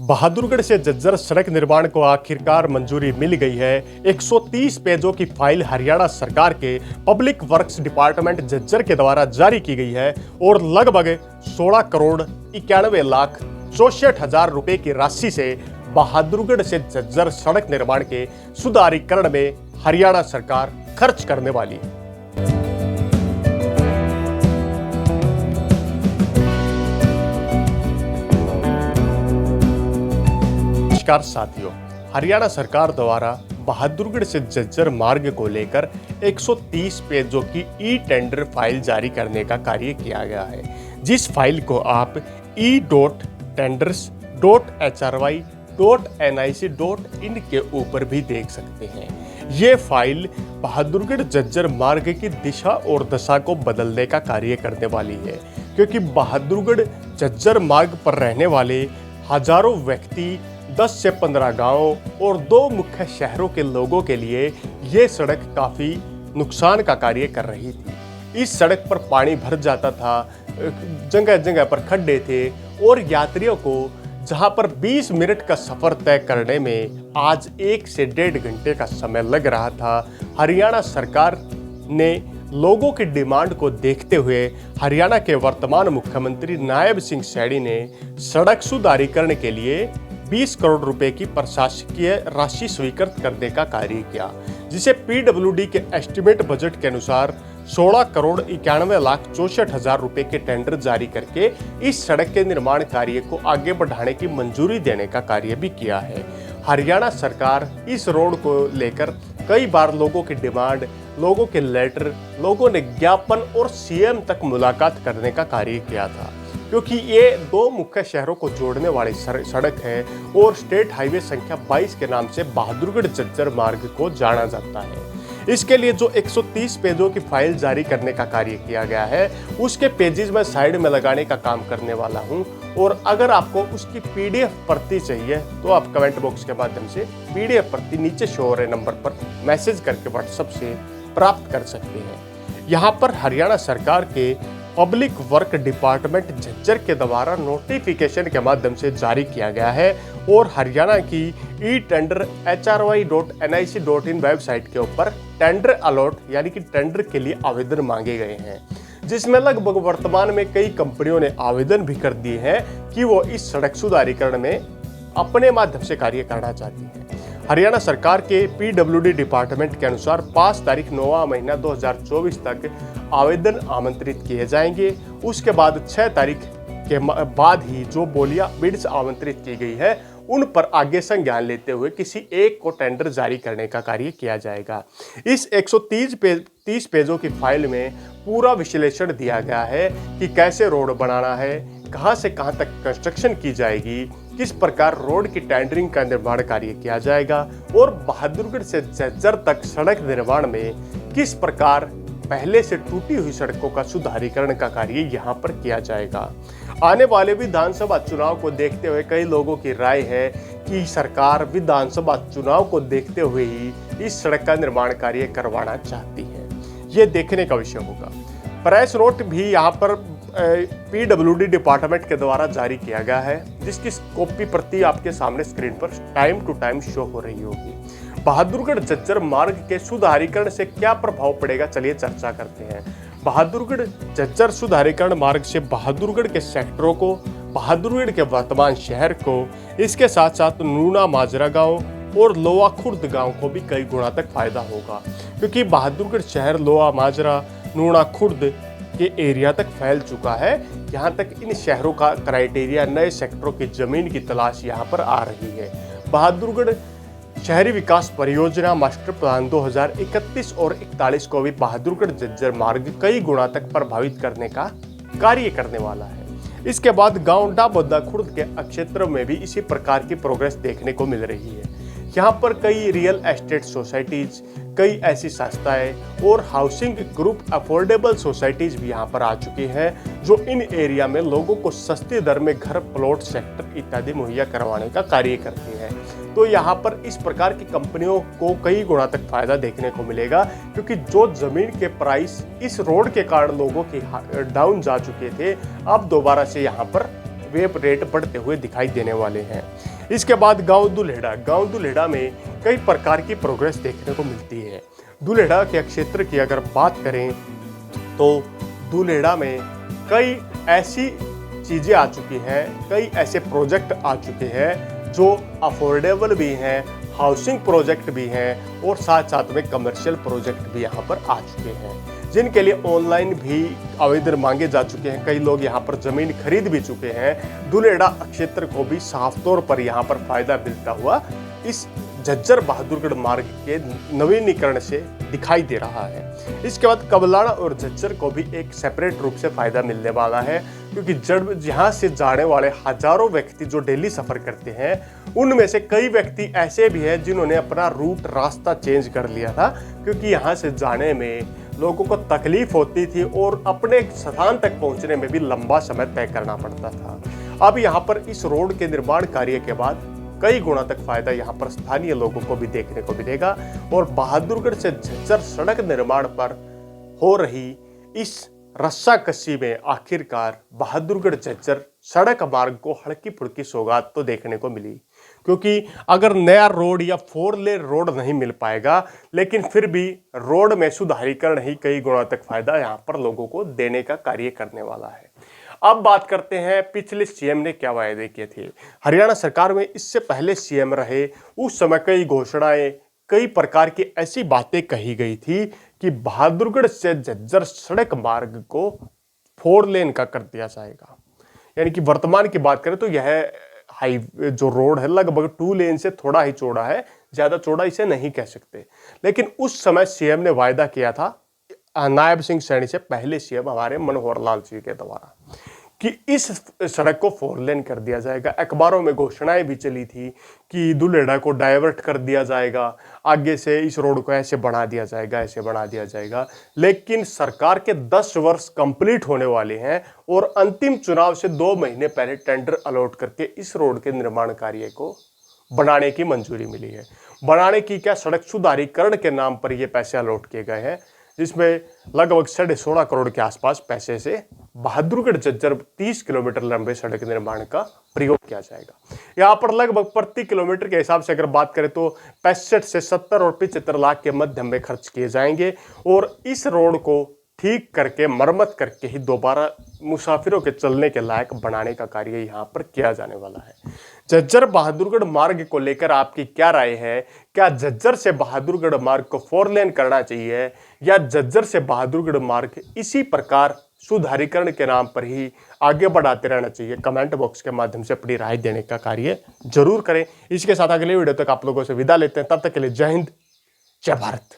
बहादुरगढ़ से झज्जर सड़क निर्माण को आखिरकार मंजूरी मिल गई है। 130 पेजों की फाइल हरियाणा सरकार के पब्लिक वर्क्स डिपार्टमेंट झज्जर के द्वारा जारी की गई है और लगभग 16 करोड़ 91 लाख 64,000 रुपए की राशि से बहादुरगढ़ से झज्जर सड़क निर्माण के सुधारीकरण में हरियाणा सरकार खर्च करने वाली है। नमस्कार साथियों, हरियाणा सरकार द्वारा बहादुरगढ़ से झज्जर मार्ग को लेकर 130 पेजों की ई टेंडर फाइल जारी करने का कार्य किया गया है, जिस फाइल को आप e.tenders.hry.nic.in के ऊपर भी देख सकते हैं। ये फाइल बहादुरगढ़ झज्जर मार्ग की दिशा और दशा को बदलने का कार्य करने वाली है, क्योंकि बहादुरगढ़ झज्जर मार्ग पर रहने वाले हजारों व्यक्ति 10 से 15 गांवों और 2 मुख्य शहरों के लोगों के लिए ये सड़क काफ़ी नुकसान का कार्य कर रही थी। इस सड़क पर पानी भर जाता था, जगह जगह पर खड्डे थे और यात्रियों को जहां पर 20 मिनट का सफ़र तय करने में आज 1 से 1.5 घंटे का समय लग रहा था। हरियाणा सरकार ने लोगों की डिमांड को देखते हुए हरियाणा के वर्तमान मुख्यमंत्री नायब सिंह सैनी ने सड़क सुधारीकरण के लिए 20 करोड़ रुपए की प्रशासकीय राशि स्वीकृत करने का कार्य किया, जिसे पीडब्ल्यूडी के एस्टीमेट बजट के अनुसार 16 करोड़ 91 लाख 64,000 रुपए के टेंडर जारी करके इस सड़क के निर्माण कार्य को आगे बढ़ाने की मंजूरी देने का कार्य भी किया है। हरियाणा सरकार इस रोड को लेकर कई बार लोगों की डिमांड, लोगों के लेटर, लोगों ने ज्ञापन और सीएम तक मुलाकात करने का कार्य किया था, क्योंकि ये 2 मुख्य शहरों को जोड़ने वाली सड़क है और स्टेट हाईवे संख्या 22 के नाम से बहादुरगढ़ झज्जर मार्ग को जाना जाता है। इसके लिए जो 130 पेजों की फाइल जारी करने का कार्य किया गया है, उसके पेजेस मैं साइड में लगाने का काम करने वाला हूं, और अगर आपको उसकी पीडीएफ प्रति चाहिए तो आप कमेंट बॉक्स के माध्यम से पीडीएफ प्रति नीचे शो हो रहे नंबर पर मैसेज करके व्हाट्सएप से प्राप्त कर सकते हैं। यहाँ पर हरियाणा सरकार के पब्लिक वर्क डिपार्टमेंट झज्जर के द्वारा नोटिफिकेशन के माध्यम से जारी किया गया है और हरियाणा की e.tender.hry.nic.in वेबसाइट के ऊपर टेंडर अलॉट यानी कि टेंडर के लिए आवेदन मांगे गए हैं, जिसमें लगभग वर्तमान में कई कंपनियों ने आवेदन भी कर दिए हैं कि वो इस सड़क सुधारीकरण में अपने माध्यम से कार्य करना चाहती है। हरियाणा सरकार के पीडब्ल्यूडी डिपार्टमेंट के अनुसार 5 तारीख 9वां महीना 2024 तक आवेदन आमंत्रित किए जाएंगे। उसके बाद 6 तारीख के बाद ही जो बोलियां बिड्स आमंत्रित की गई है उन पर आगे संज्ञान लेते हुए किसी एक को टेंडर जारी करने का कार्य किया जाएगा। इस 130 पेजों की फाइल में पूरा विश्लेषण दिया गया है कि कैसे रोड बनाना है, कहां से कहां तक कंस्ट्रक्शन की जाएगी, किस प्रकार रोड की टेंडरिंग का निर्माण कार्य किया जाएगा और बहादुरगढ़ से झज्जर तक सड़क निर्माण में किस प्रकार पहले से टूटी हुई सड़कों का सुधारीकरण का कार्य यहां पर किया जाएगा। आने वाले विधानसभा चुनाव को देखते हुए कई लोगों की राय है कि सरकार विधानसभा चुनाव को देखते हुए ही इस सड़क का निर्माण कार्य करवाना चाहती है। ये देखने का विषय होगा। प्रेस नोट भी यहाँ पर पीडब्ल्यूडी डिपार्टमेंट के द्वारा जारी किया गया है, जिसकी कॉपी प्रति आपके सामने स्क्रीन पर टाइम टू टाइम शो हो रही होगी। बहादुरगढ़ झज्जर मार्ग के सुधारीकरण से क्या प्रभाव पड़ेगा, चलिए चर्चा करते हैं। बहादुरगढ़ झज्जर सुधारीकरण मार्ग से बहादुरगढ़ के सेक्टरों को, बहादुरगढ़ के वर्तमान शहर को, इसके साथ साथ नूना माजरा गांव और लोआ खुर्द गांव को भी कई गुना तक फायदा होगा, क्योंकि बहादुरगढ़ शहर लोआ माजरा नूना खुर्द के एरिया तक फैल चुका है। यहाँ तक इन शहरों का क्राइटेरिया नए सेक्टरों की जमीन की तलाश यहाँ पर आ रही है। बहादुरगढ़ शहरी विकास परियोजना मास्टर प्लान 2031 और 41 को भी बहादुरगढ़ झज्जर मार्ग कई गुना तक प्रभावित करने का कार्य करने वाला है। इसके बाद गांव डाबोदा खुर्द के क्षेत्रों में भी इसी प्रकार की प्रोग्रेस देखने को मिल रही है। यहाँ पर कई रियल एस्टेट सोसाइटीज, कई ऐसी संस्थाएं और हाउसिंग ग्रुप अफोर्डेबल सोसाइटीज भी यहाँ पर आ चुकी हैं, जो इन एरिया में लोगों को सस्ती दर में घर, प्लॉट, सेक्टर इत्यादि मुहैया करवाने का कार्य करती है। तो यहाँ पर इस प्रकार की कंपनियों को कई गुना तक फायदा देखने को मिलेगा, क्योंकि जो जमीन के प्राइस इस रोड के कारण लोगों की डाउन जा चुके थे, अब दोबारा से यहाँ पर वेब रेट बढ़ते हुए दिखाई देने वाले हैं। इसके बाद गांव दुल्हेड़ा में कई प्रकार की प्रोग्रेस देखने को मिलती है। दुल्हेड़ा के क्षेत्र की अगर बात करें तो दुल्हेड़ा में कई ऐसी चीज़ें आ चुकी हैं, कई ऐसे प्रोजेक्ट आ चुके हैं जो अफोर्डेबल भी हैं, हाउसिंग प्रोजेक्ट भी हैं और साथ साथ में कमर्शियल प्रोजेक्ट भी यहाँ पर आ चुके हैं, जिनके लिए ऑनलाइन भी आवेदन मांगे जा चुके हैं। कई लोग यहाँ पर ज़मीन खरीद भी चुके हैं। दुल्हेड़ा क्षेत्र को भी साफ तौर पर यहाँ पर फायदा मिलता हुआ इस झज्जर बहादुरगढ़ मार्ग के नवीनीकरण से दिखाई दे रहा है। इसके बाद कबलाड़ा और झज्जर को भी एक सेपरेट रूप से फायदा मिलने वाला है, क्योंकि यहाँ से जाने वाले हजारों व्यक्ति जो डेली सफर करते हैं, उनमें से कई व्यक्ति ऐसे भी हैं जिन्होंने अपना रास्ता चेंज कर लिया था, क्योंकि यहाँ से जाने में लोगों को तकलीफ होती थी और अपने स्थान तक पहुंचने में भी लंबा समय तय करना पड़ता था। अब यहाँ पर इस रोड के निर्माण कार्य के बाद कई गुना तक फायदा यहाँ पर स्थानीय लोगों को भी देखने को मिलेगा और बहादुरगढ़ से झज्जर सड़क निर्माण पर हो रही इस रस्साकसी में आखिरकार बहादुरगढ़ झज्जर सड़क मार्ग को हल्की फुल्की सौगात तो देखने को मिली, क्योंकि अगर नया रोड या 4 लेन रोड नहीं मिल पाएगा, लेकिन फिर भी रोड में सुधारीकरण ही कई गुना तक फायदा यहाँ पर लोगों को देने का कार्य करने वाला है। अब बात करते हैं पिछले सीएम ने क्या वायदे किए थे। हरियाणा सरकार में इससे पहले सीएम रहे उस समय कई घोषणाएं, कई प्रकार की ऐसी बातें कही गई थी कि बहादुरगढ़ से झज्जर सड़क मार्ग को 4 लेन का कर दिया जाएगा। यानी कि वर्तमान की बात करें तो यह जो रोड है लगभग 2 लेन से थोड़ा ही चौड़ा है, ज्यादा चौड़ा इसे नहीं कह सकते। लेकिन उस समय सीएम ने वायदा किया था नायब सिंह सैनी से पहले सीएम हमारे मनोहर लाल जी के द्वारा कि इस सड़क को 4 लेन कर दिया जाएगा। अखबारों में घोषणाएं भी चली थी कि दुल्हेड़ा को डाइवर्ट कर दिया जाएगा, आगे से इस रोड को ऐसे बना दिया जाएगा, ऐसे बना दिया जाएगा। लेकिन सरकार के 10 वर्ष कंप्लीट होने वाले हैं और अंतिम चुनाव से 2 महीने पहले टेंडर अलॉट करके इस रोड के निर्माण कार्य को बनाने की मंजूरी मिली है। बनाने की क्या, सड़क सुधारीकरण के नाम पर ये पैसे अलॉट किए गए हैं, जिसमें लगभग 16.5 करोड़ के आसपास पैसे से बहादुरगढ़ झज्जर 30 किलोमीटर लंबे सड़क निर्माण का प्रयोग किया जाएगा। यहाँ पर लगभग प्रति किलोमीटर के हिसाब से अगर बात करें तो 65 से 70 और 75 लाख के मध्य में खर्च किए जाएंगे और इस रोड को ठीक करके मरम्मत करके ही दोबारा मुसाफिरों के चलने के लायक बनाने का कार्य यहाँ पर किया जाने वाला है। झज्जर बहादुरगढ़ मार्ग को लेकर आपकी क्या राय है? क्या झज्जर से बहादुरगढ़ मार्ग को 4 लेन करना चाहिए या झज्जर से बहादुरगढ़ मार्ग इसी प्रकार सुधारीकरण के नाम पर ही आगे बढ़ाते रहना चाहिए? कमेंट बॉक्स के माध्यम से अपनी राय देने का कार्य जरूर करें। इसके साथ अगले वीडियो तक आप लोगों से विदा लेते हैं। तब तक के लिए जय हिंद, जय भारत।